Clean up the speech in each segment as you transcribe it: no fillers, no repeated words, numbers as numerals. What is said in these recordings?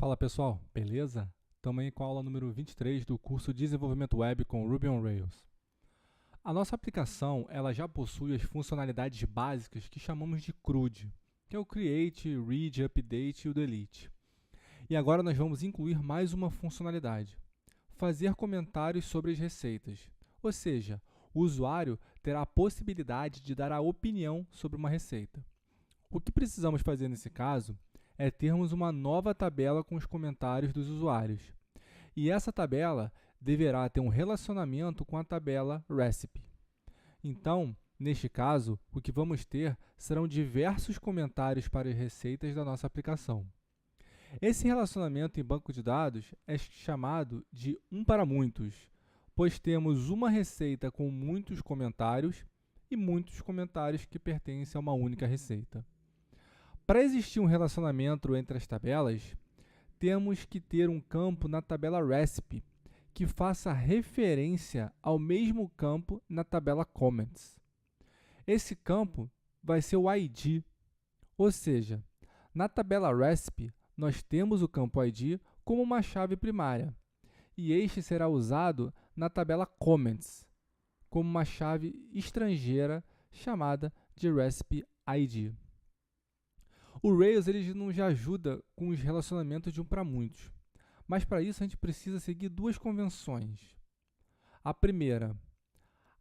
Fala pessoal, beleza? Estamos aí com a aula número 23 do curso Desenvolvimento Web com Ruby on Rails. A nossa aplicação ela já possui as funcionalidades básicas que chamamos de CRUD, que é o Create, Read, Update e o Delete. E agora nós vamos incluir mais uma funcionalidade, fazer comentários sobre as receitas, ou seja, o usuário terá a possibilidade de dar a opinião sobre uma receita. O que precisamos fazer nesse caso é termos uma nova tabela com os comentários dos usuários. E essa tabela deverá ter um relacionamento com a tabela recipe. Então, neste caso, o que vamos ter serão diversos comentários para as receitas da nossa aplicação. Esse relacionamento em banco de dados é chamado de um para muitos, pois temos uma receita com muitos comentários e muitos comentários que pertencem a uma única receita. Para existir um relacionamento entre as tabelas, temos que ter um campo na tabela recipe que faça referência ao mesmo campo na tabela comments. Esse campo vai ser o ID, ou seja, na tabela recipe nós temos o campo ID como uma chave primária e este será usado na tabela comments como uma chave estrangeira chamada de recipe ID. O Rails ele nos ajuda com os relacionamentos de um para muitos, mas para isso a gente precisa seguir duas convenções. A primeira,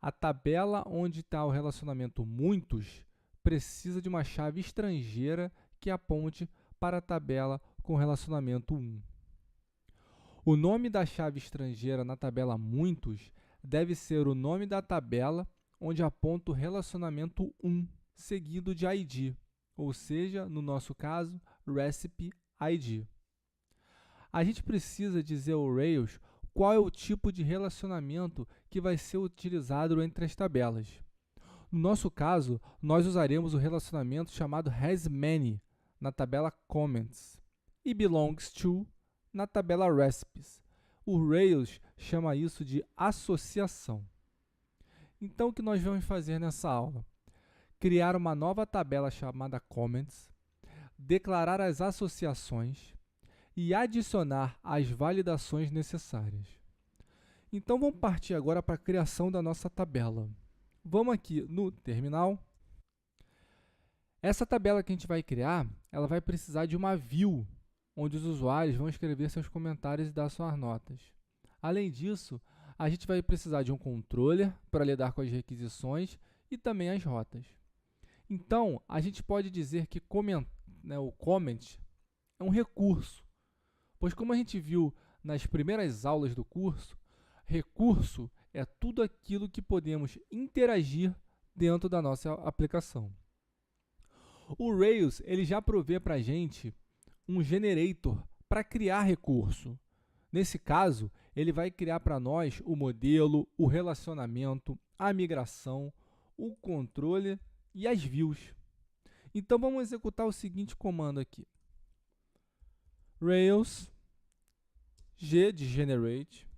a tabela onde está o relacionamento muitos precisa de uma chave estrangeira que aponte para a tabela com relacionamento 1. O nome da chave estrangeira na tabela muitos deve ser o nome da tabela onde aponta o relacionamento 1, seguido de ID. Ou seja, no nosso caso, recipe ID. A gente precisa dizer ao Rails qual é o tipo de relacionamento que vai ser utilizado entre as tabelas. No nosso caso, nós usaremos o relacionamento chamado hasMany na tabela comments e belongs to na tabela recipes. O Rails chama isso de associação. Então, o que nós vamos fazer nessa aula? Criar uma nova tabela chamada comments, declarar as associações e adicionar as validações necessárias. Então, vamos partir agora para a criação da nossa tabela. Vamos aqui no terminal. Essa tabela que a gente vai criar, ela vai precisar de uma view, onde os usuários vão escrever seus comentários e dar suas notas. Além disso, a gente vai precisar de um controller para lidar com as requisições e também as rotas. Então, a gente pode dizer que o comment é um recurso, pois como a gente viu nas primeiras aulas do curso, recurso é tudo aquilo que podemos interagir dentro da nossa aplicação. O Rails ele já provê para a gente um generator para criar recurso. Nesse caso, ele vai criar para nós o modelo, o relacionamento, a migração, o controle e as views. Então, vamos executar o seguinte comando aqui. Rails g de generate,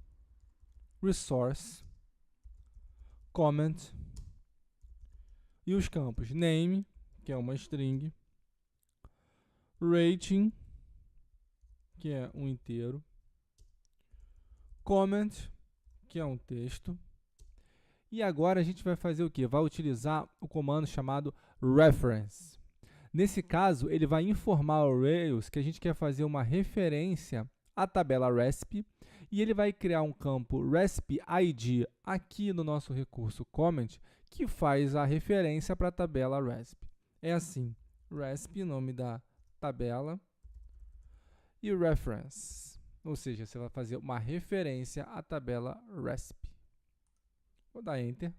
resource, comment, e os campos name, que é uma string, rating, que é um inteiro, comment, que é um texto. E agora a gente vai fazer o quê? Vai utilizar o comando chamado reference. Nesse caso, ele vai informar ao Rails que a gente quer fazer uma referência à tabela recipe e ele vai criar um campo recipe ID aqui no nosso recurso comment que faz a referência para a tabela recipe. É assim, recipe, nome da tabela, e reference, ou seja, você vai fazer uma referência à tabela recipe. Vou dar Enter.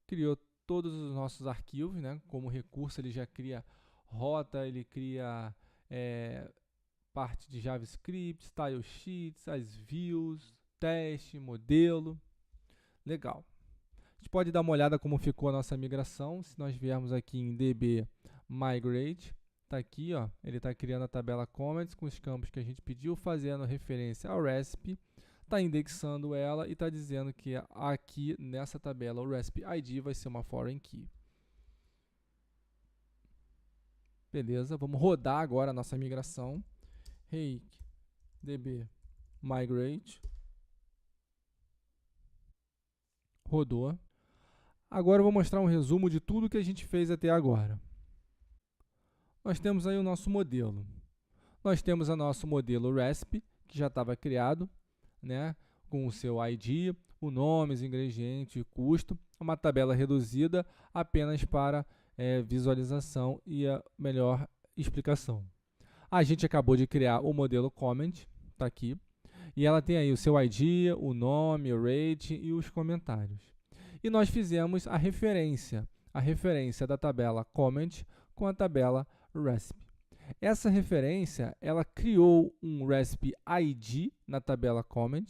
Criou todos os nossos arquivos, né? Como recurso ele já cria rota, ele cria parte de JavaScript, style sheets, as views, teste, modelo. Legal. A gente pode dar uma olhada como ficou a nossa migração. Se nós viermos aqui em db migrate, está aqui, ó, ele está criando a tabela comments com os campos que a gente pediu, fazendo referência ao recipe, está indexando ela e está dizendo que aqui nessa tabela o recipe ID vai ser uma foreign key. Beleza, vamos rodar agora a nossa migração. Rake db migrate. Rodou. Agora eu vou mostrar um resumo de tudo que a gente fez até agora. Nós temos aí o nosso modelo. Nós temos o nosso modelo RESP, que já estava criado, né, com o seu ID, o nome, os ingredientes, o custo, uma tabela reduzida apenas para visualização e a melhor explicação. A gente acabou de criar o modelo Comment, está aqui, e ela tem aí o seu ID, o nome, o rate e os comentários. E nós fizemos a referência da tabela Comment com a tabela RESP. Essa referência, ela criou um RESP ID na tabela Comment,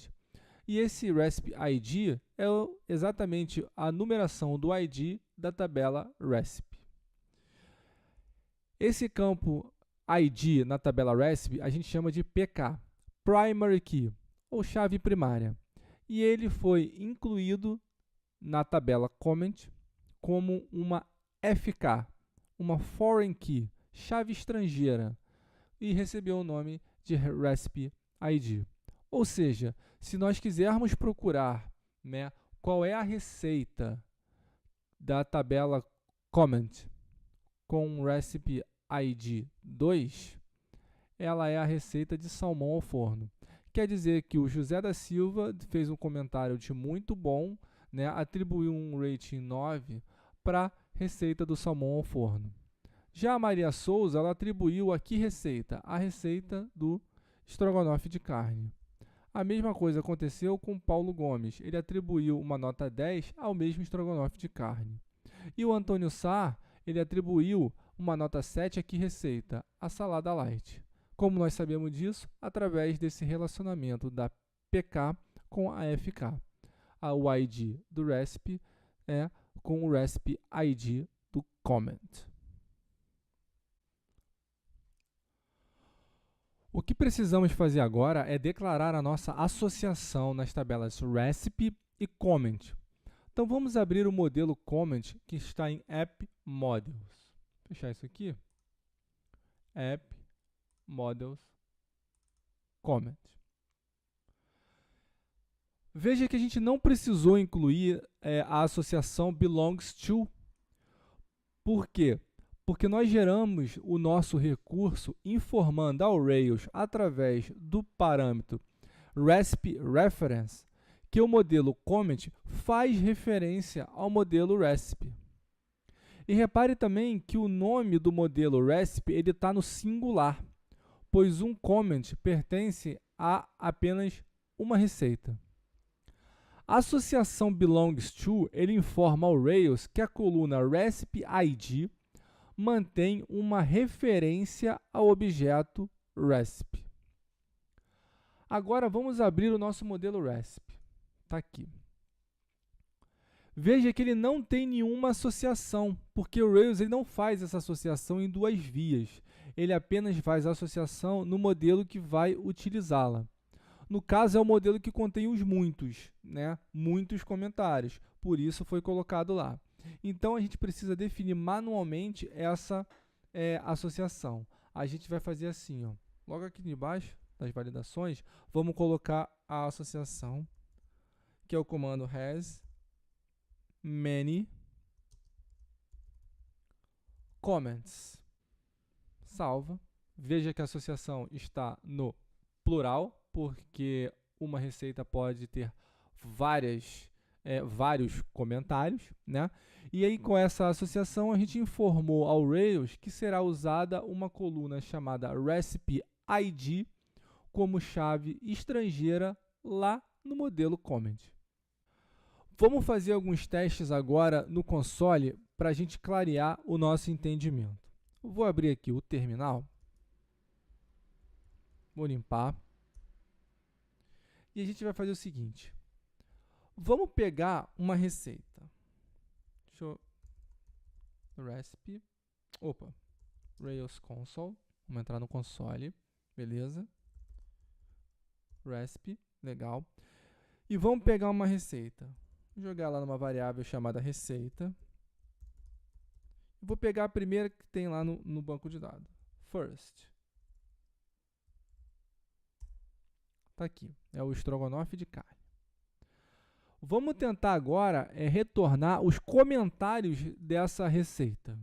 e esse RESP ID é exatamente a numeração do ID da tabela RESP. Esse campo ID na tabela RESP a gente chama de PK, Primary Key, ou chave primária, e ele foi incluído na tabela Comment como uma FK, uma Foreign Key, chave estrangeira, e recebeu o nome de RESP ID. Ou seja, se nós quisermos procurar, né, qual é a receita da tabela Comment com RESP ID 2, ela é a receita de salmão ao forno. Quer dizer que o José da Silva fez um comentário de muito bom, né, atribuiu um rating 9 para a receita do salmão ao forno. Já a Maria Souza, ela atribuiu a que receita? A receita do estrogonofe de carne. A mesma coisa aconteceu com Paulo Gomes. Ele atribuiu uma nota 10 ao mesmo estrogonofe de carne. E o Antônio Sá, ele atribuiu uma nota 7 a que receita? A salada light. Como nós sabemos disso? Através desse relacionamento da PK com a FK. O ID do RESP é com o RESP ID do Comment. O que precisamos fazer agora é declarar a nossa associação nas tabelas RESP e Comment. Então vamos abrir o modelo Comment que está em App Models. Vou fechar isso aqui. App Models Comment. Veja que a gente não precisou incluir a associação belongs to. Por quê? Porque nós geramos o nosso recurso informando ao Rails, através do parâmetro RESP Reference, que o modelo Comment faz referência ao modelo RESP. E repare também que o nome do modelo RESP está no singular, pois um comment pertence a apenas uma receita. A associação belongs to, ele informa ao Rails que a coluna RESP ID mantém uma referência ao objeto RESP. Agora vamos abrir o nosso modelo RESP. Está aqui. Veja que ele não tem nenhuma associação, porque o Rails ele não faz essa associação em duas vias. Ele apenas faz a associação no modelo que vai utilizá-la. No caso, é o modelo que contém os muitos, né? Muitos comentários. Por isso foi colocado lá. Então, a gente precisa definir manualmente essa associação. A gente vai fazer assim, ó. Logo aqui embaixo das validações, vamos colocar a associação, que é o comando has many comments. Salva. Veja que a associação está no plural, porque uma receita pode ter vários comentários, né? E aí, com essa associação, a gente informou ao Rails que será usada uma coluna chamada RESP ID como chave estrangeira lá no modelo Comment. Vamos fazer alguns testes agora no console para a gente clarear o nosso entendimento. Vou abrir aqui o terminal. Vou limpar. E a gente vai fazer o seguinte. Vamos pegar uma receita. Deixa eu... RESP. Opa. Rails Console. Vamos entrar no console. Beleza. RESP. Legal. E vamos pegar uma receita. Jogar lá numa variável chamada receita. Vou pegar a primeira que tem lá no banco de dados. First. Tá aqui. É o estrogonofe de carne. Vamos tentar agora retornar os comentários dessa receita.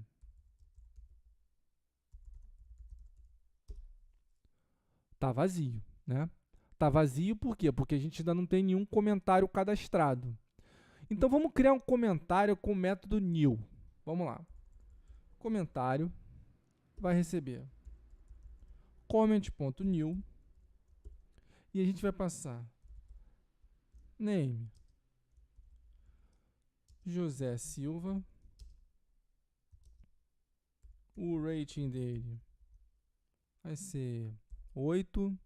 Tá vazio, né? Tá vazio por quê? Porque a gente ainda não tem nenhum comentário cadastrado. Então vamos criar um comentário com o método new. Vamos lá. Comentário vai receber comment.new e a gente vai passar name José Silva, o rating dele vai ser 8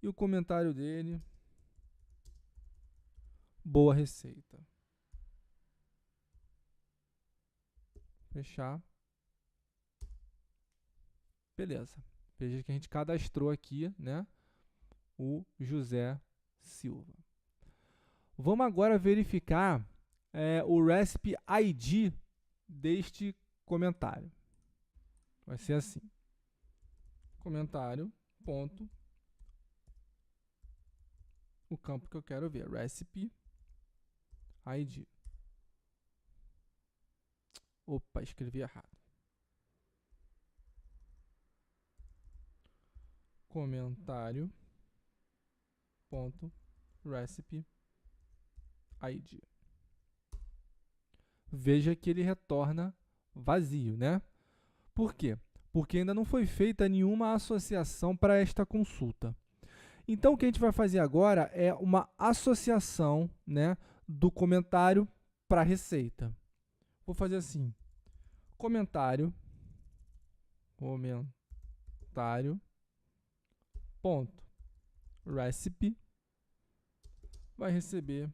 e o comentário dele, boa receita. Fechar. Beleza. Veja que a gente cadastrou aqui, né, o José Silva. Vamos agora verificar o recipe ID deste comentário. Vai ser assim. Comentário, ponto. O campo que eu quero ver, recipe ID. Opa, escrevi errado. Comentário, ponto, recipe ID. Veja que ele retorna vazio, né? Por quê? Porque ainda não foi feita nenhuma associação para esta consulta. Então, o que a gente vai fazer agora é uma associação, né, do comentário para a receita. Vou fazer assim, comentário, ponto, recipe, vai receber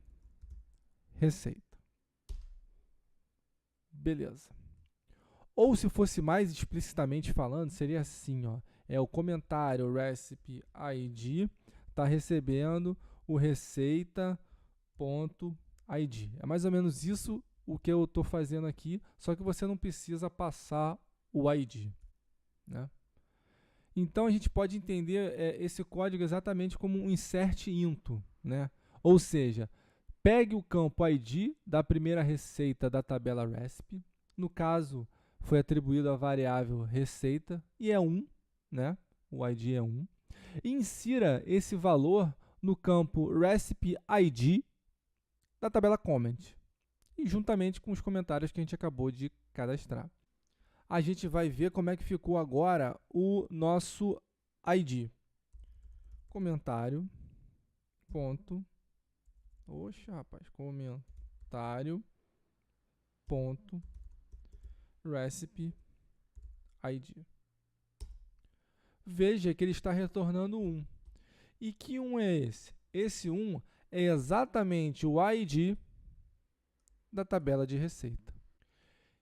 receita. Beleza. Ou se fosse mais explicitamente falando, seria assim, ó, é o comentário recipe ID está recebendo o receita.id. É mais ou menos isso o que eu estou fazendo aqui, só que você não precisa passar o ID, né? Então a gente pode entender esse código exatamente como um insert into, né? Ou seja, pegue o campo ID da primeira receita da tabela recipe, no caso foi atribuído a variável receita e é 1, né? O ID é 1. E insira esse valor no campo recipe ID da tabela comment e juntamente com os comentários que a gente acabou de cadastrar. A gente vai ver como é que ficou agora o nosso ID. Comentário, ponto, oxa, rapaz, comentário, ponto, recipe ID. Veja que ele está retornando 1. E que 1 é esse? Esse 1 é exatamente o ID da tabela de receita.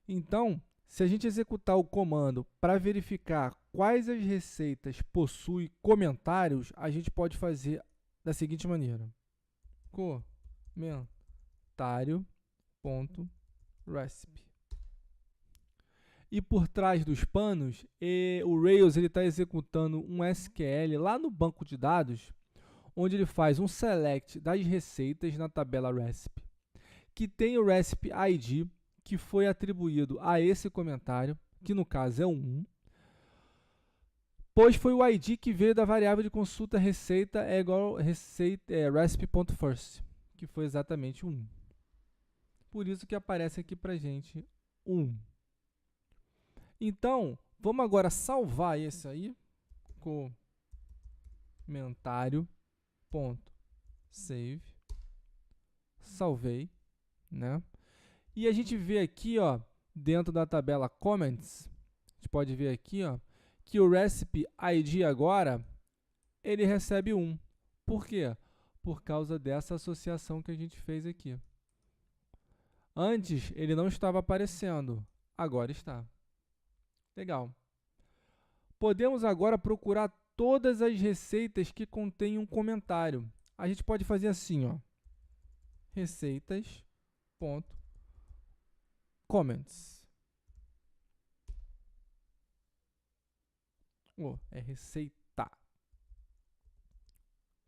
Então, se a gente executar o comando para verificar quais as receitas possuem comentários, a gente pode fazer da seguinte maneira. Comentário.recipe. E por trás dos panos, o Rails está executando um SQL lá no banco de dados, onde ele faz um select das receitas na tabela recipe, que tem o recipe ID, que foi atribuído a esse comentário, que no caso é 1, pois foi o ID que veio da variável de consulta receita é igual recipe.first, que foi exatamente 1. Por isso que aparece aqui para a gente 1. Então, vamos agora salvar esse aí, comentário.save, salvei, né? E a gente vê aqui, ó, dentro da tabela comments, a gente pode ver aqui, ó, que o recipe ID agora, ele recebe 1. Por quê? Por causa dessa associação que a gente fez aqui. Antes, ele não estava aparecendo, agora está. Legal. Podemos agora procurar todas as receitas que contêm um comentário. A gente pode fazer assim, ó, receitas, ponto, comments. É receita,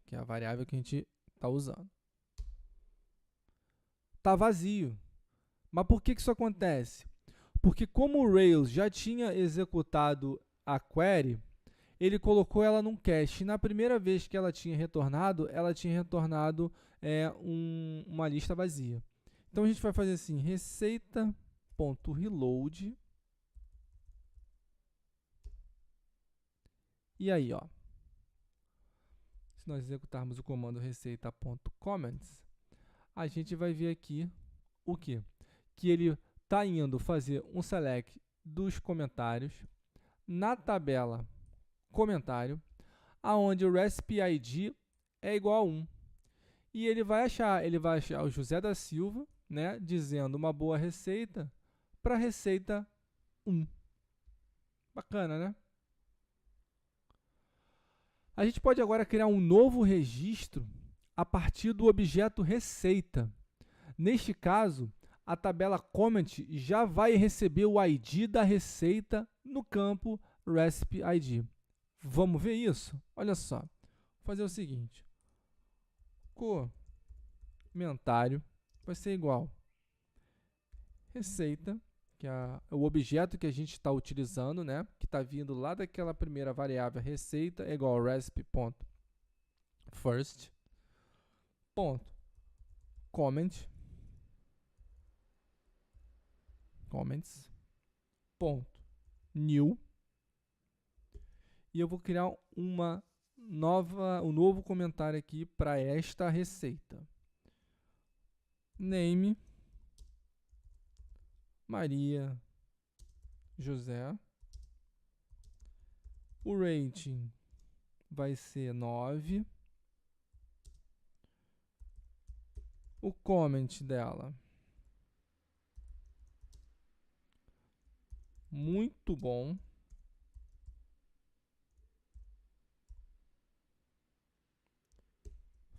que é a variável que a gente está usando. Está vazio. Mas por que isso acontece? Porque como o Rails já tinha executado a query, ele colocou ela num cache. E na primeira vez que ela tinha retornado uma lista vazia. Então a gente vai fazer assim, receita.reload. E aí, ó, se nós executarmos o comando receita.comments, a gente vai ver aqui o quê? Que ele está indo fazer um select dos comentários na tabela comentário, aonde o recipe ID é igual a 1. E ele vai achar o José da Silva, né, dizendo uma boa receita para receita 1. Bacana, né? A gente pode agora criar um novo registro a partir do objeto receita. Neste caso, a tabela comment já vai receber o ID da receita no campo recipe ID. Vamos ver isso? Olha só. Vou fazer o seguinte. Comentário vai ser igual receita, que é o objeto que a gente está utilizando, né? Que está vindo lá daquela primeira variável receita, é igual recipe.first, comments, new, e eu vou criar um novo comentário aqui para esta receita. Name Maria José. O rating vai ser 9. O comment dela, muito bom.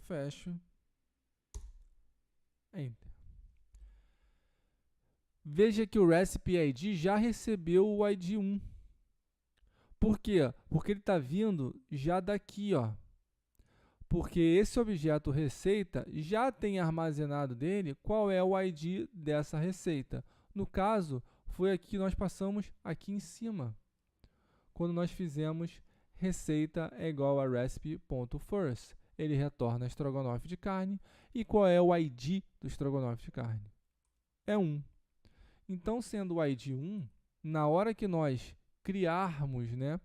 Fecho. Enter. Veja que o recipe ID já recebeu o ID 1. Por quê? Porque ele está vindo já daqui, ó. Porque esse objeto receita já tem armazenado dele qual é o ID dessa receita. No caso, foi aqui que nós passamos aqui em cima, quando nós fizemos receita é igual a recipe.first. Ele retorna estrogonofe de carne. E qual é o ID do estrogonofe de carne? É 1. Então, sendo o ID 1, na hora que nós criarmos, né,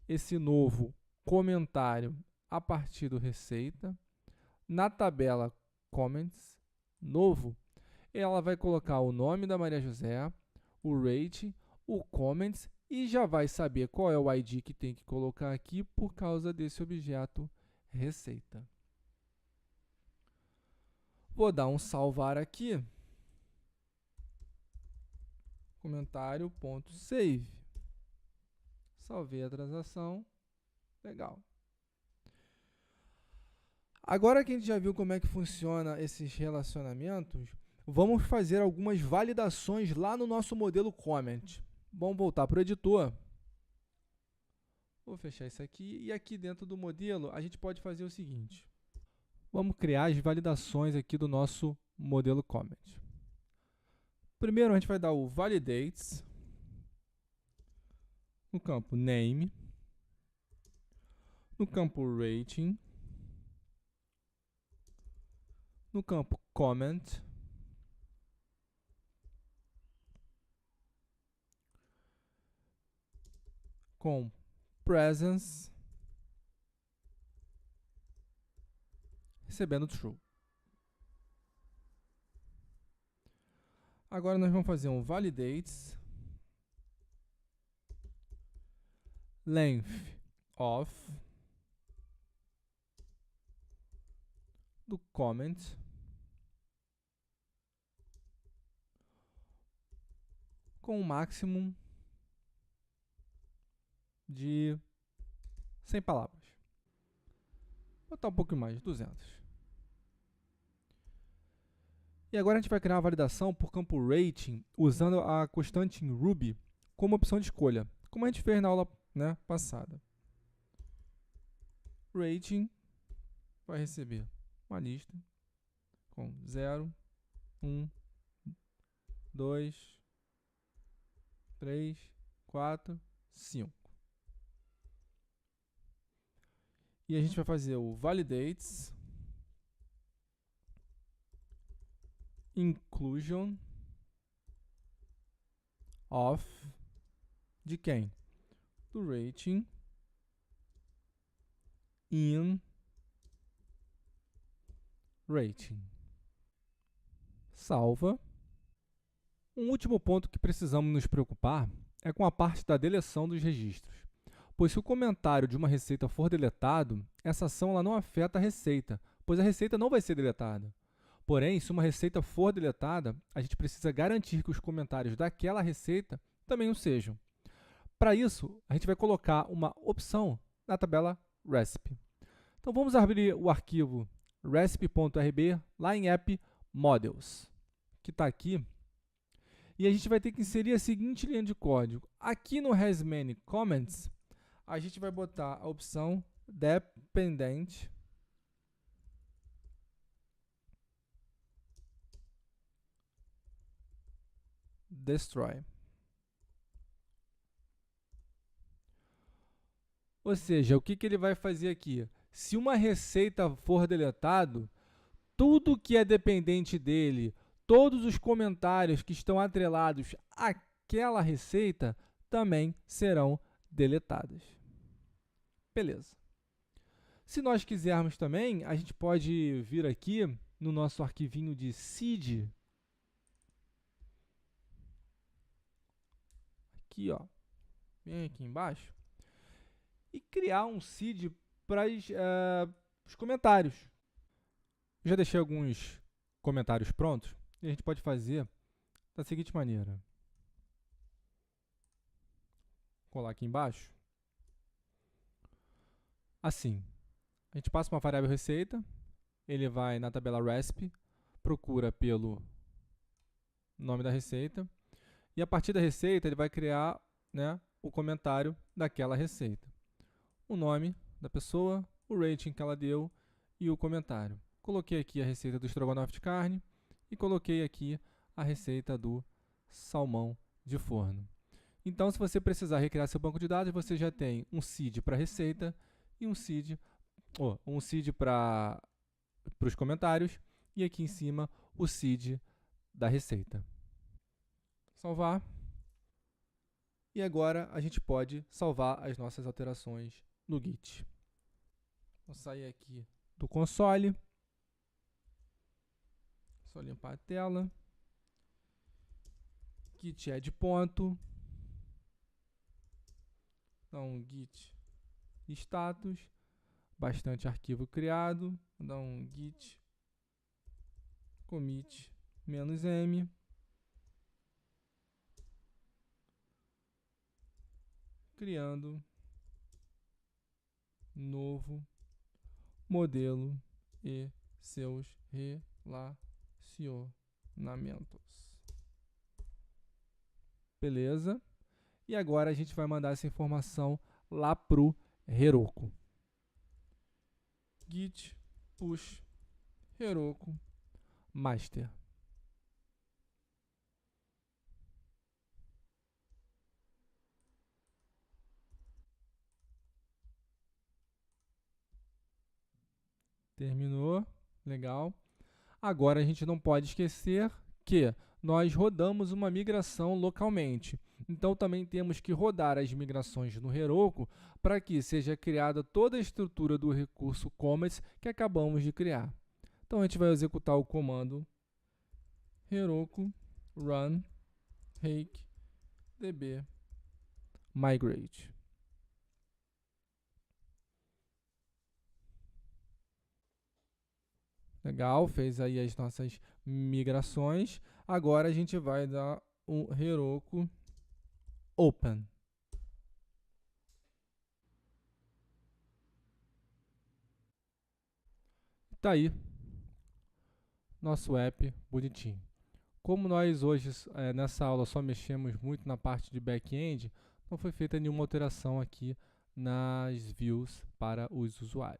esse novo comentário a partir do receita, na tabela comments, novo, ela vai colocar o nome da Maria José, o rate, o comments e já vai saber qual é o ID que tem que colocar aqui por causa desse objeto receita. Vou dar um salvar aqui. Comentário.save. Salvei a transação. Legal. Agora que a gente já viu como é que funciona esses relacionamentos, vamos fazer algumas validações lá no nosso modelo comment. Vamos voltar para o editor. Vou fechar isso aqui. E aqui dentro do modelo, a gente pode fazer o seguinte. Vamos criar as validações aqui do nosso modelo comment. Primeiro, a gente vai dar o validates no campo name, no campo rating, no campo comment, com presence, recebendo true. Agora nós vamos fazer um validates length of do comment com um máximo de 100 palavras. Vou botar um pouco mais, 200. E agora a gente vai criar uma validação por campo rating usando a constante em Ruby como opção de escolha, como a gente fez na aula, né, passada. Rating vai receber uma lista com 0, 1, 2, 3, 4, 5. E a gente vai fazer o validates inclusion of de quem? Do rating in rating. Salva. Um último ponto que precisamos nos preocupar é com a parte da deleção dos registros, pois se o comentário de uma receita for deletado, essa ação ela não afeta a receita, pois a receita não vai ser deletada. Porém, se uma receita for deletada, a gente precisa garantir que os comentários daquela receita também o sejam. Para isso, a gente vai colocar uma opção na tabela recipe. Então vamos abrir o arquivo recipe.rb lá em app models, que está aqui. E a gente vai ter que inserir a seguinte linha de código. Aqui no has many comments, a gente vai botar a opção dependent destroy. Ou seja, o que ele vai fazer aqui? Se uma receita for deletado, tudo que é dependente dele, todos os comentários que estão atrelados àquela receita também serão deletados. Beleza. Se nós quisermos também, a gente pode vir aqui no nosso arquivinho de seed. Aqui, ó, bem aqui embaixo. E criar um seed para os comentários. Eu já deixei alguns comentários prontos e a gente pode fazer da seguinte maneira. Vou colar aqui embaixo. Assim, a gente passa uma variável receita, ele vai na tabela recipe, procura pelo nome da receita, e a partir da receita ele vai criar, né, o comentário daquela receita. O nome da pessoa, o rating que ela deu e o comentário. Coloquei aqui a receita do estrogonofe de carne e coloquei aqui a receita do salmão de forno. Então, se você precisar recriar seu banco de dados, você já tem um seed para receita e um seed para os comentários e aqui em cima o seed da receita. Salvar. E agora a gente pode salvar as nossas alterações no Git. Vou sair aqui do console. Só limpar a tela. Git add ponto. Então, git status. Bastante arquivo criado. Vou dar um git commit -m. Criando novo modelo e seus relacionamentos. Beleza? E agora a gente vai mandar essa informação lá para o Heroku. Git push Heroku master. Terminou. Legal. Agora a gente não pode esquecer que nós rodamos uma migração localmente. Então também temos que rodar as migrações no Heroku para que seja criada toda a estrutura do recurso comments que acabamos de criar. Então a gente vai executar o comando Heroku run rake db migrate. Legal, fez aí as nossas migrações. Agora a gente vai dar um Heroku open. Tá aí nosso app bonitinho. Como nós hoje, nessa aula, só mexemos muito na parte de back-end, não foi feita nenhuma alteração aqui nas views para os usuários.